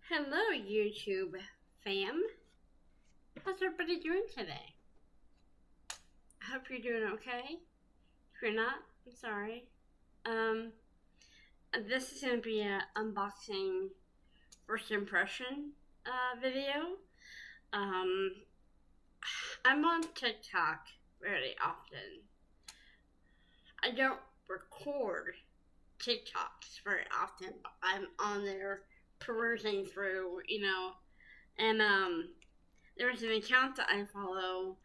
Hello, YouTube fam. How's everybody doing today? I hope you're doing okay. If you're not, I'm sorry. This is gonna be an unboxing first impression video. I'm on TikTok very often. I don't record TikToks very often, but I'm on there perusing through, and there's an account that I follow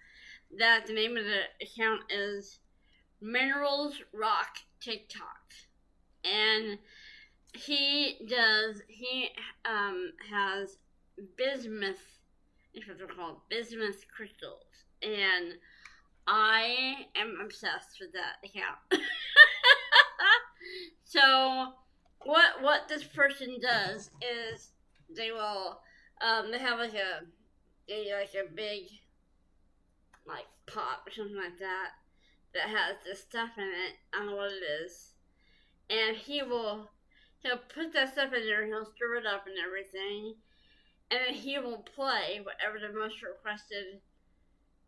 that the name of the account is MineralsRockTickTock, and he has bismuth, it's what they're called, bismuth crystals, and I am obsessed with that account. So what this person does is they will they have like a big like pot or something like that has this stuff in it. I don't know what it is, and he'll put that stuff in there and he'll stir it up and everything, and then he will play whatever the most requested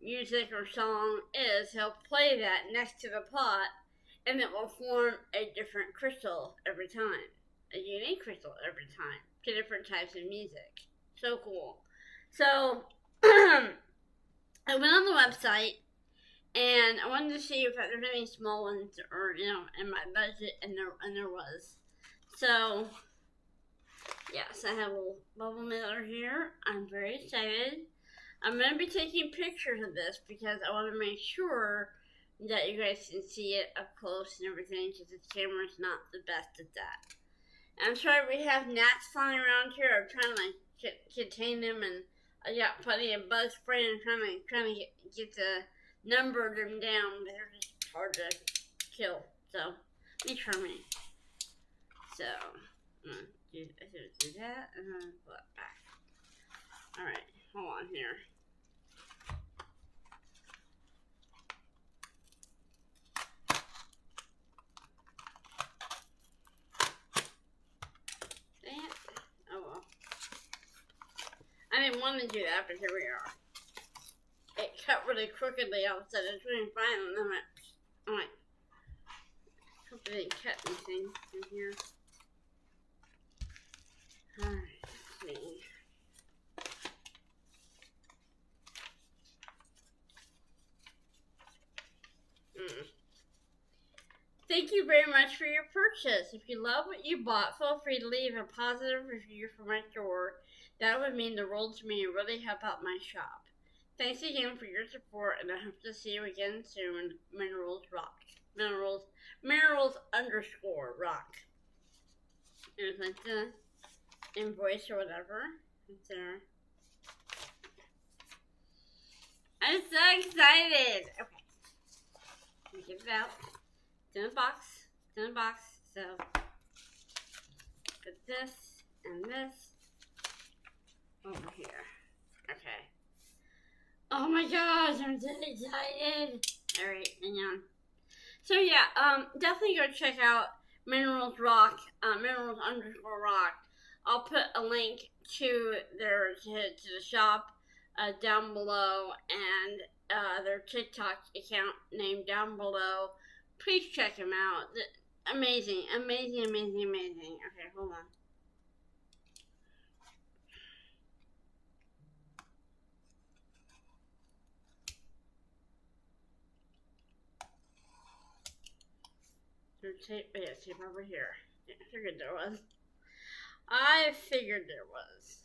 music or song is. He'll play that next to the pot, and it will form a different crystal every time. A unique crystal every time to different types of music. So cool. So, I went on the website, and I wanted to see if there's any small ones or, in my budget, and there was. So, yes, I have a little bubble mailer here. I'm very excited. I'm going to be taking pictures of this because I want to make sure that you guys can see it up close and everything, because this camera's not the best at that. I'm sorry we have gnats flying around here. I'm trying to contain them, and I got plenty of bug spray and trying to get the number of them down, but they're just hard to kill. So, let me try me. So, I'm going to do that, and then pull it back. Alright, hold on here. I didn't want to do that, but here we are. It cut really crookedly all of a sudden. It's doing fine, and then I'm like, hope it didn't cut anything in here. Alright, let's see. Thank you very much for your purchase. If you love what you bought, feel free to leave a positive review for my store. That would mean the world to me and really help out my shop. Thanks again for your support, and I hope to see you again soon. Minerals Rock. Minerals _ rock. There's like the invoice or whatever. It's there. I'm so excited. Okay. Let me get it out. It's in a box. So put this and this over here. Okay. Oh my gosh, I'm so excited. Alright, hang on. So yeah, definitely go check out Minerals Rock, Minerals _ rock. I'll put a link to the shop down below, and their TikTok account name down below. Please check them out. Amazing. Okay, hold on. There's tape over here. Yeah, I figured there was.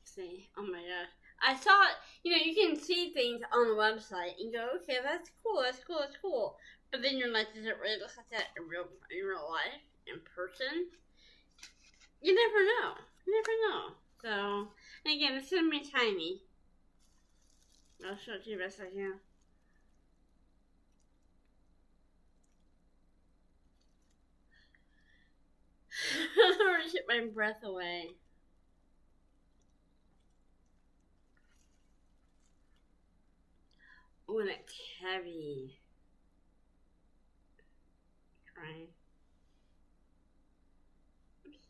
See, oh my gosh. I saw it, you can see things on the website and go, okay, that's cool. But then you're like, does it really look like that in real life, in person? You never know. So, and again, it's gonna be tiny. I'll show it to you best I can. I'm gonna get my breath away. Oh, and it's heavy. Right.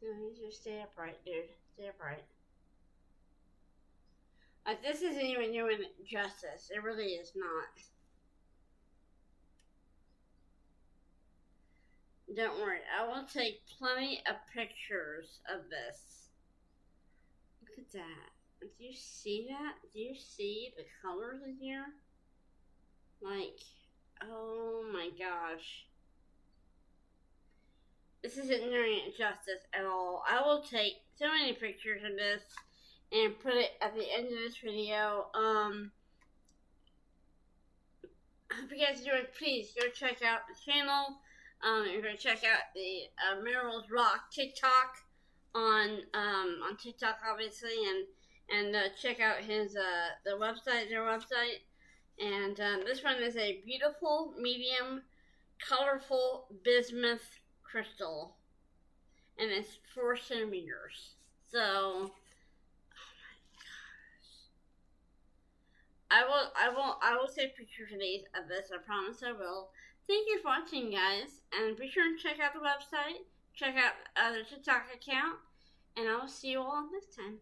You just stay upright, dude. Stay upright. Like, this isn't even doing it justice. It really is not. Don't worry, I will take plenty of pictures of this. Look at that. Do you see that? Do you see the colors in here? Like, oh my gosh. This isn't doing it justice at all. I will take so many pictures of this and put it at the end of this video. I hope you guys enjoyed. Please go check out the channel. You're gonna check out the MineralsRockTickTock on TikTok, obviously, and check out his their website. And this one is a beautiful, medium, colorful bismuth crystal, and it's 4 centimeters. So, oh my gosh, I will take pictures of this. I promise I will. Thank you for watching, guys, and be sure to check out the website, check out the TikTok account, and I will see you all next time.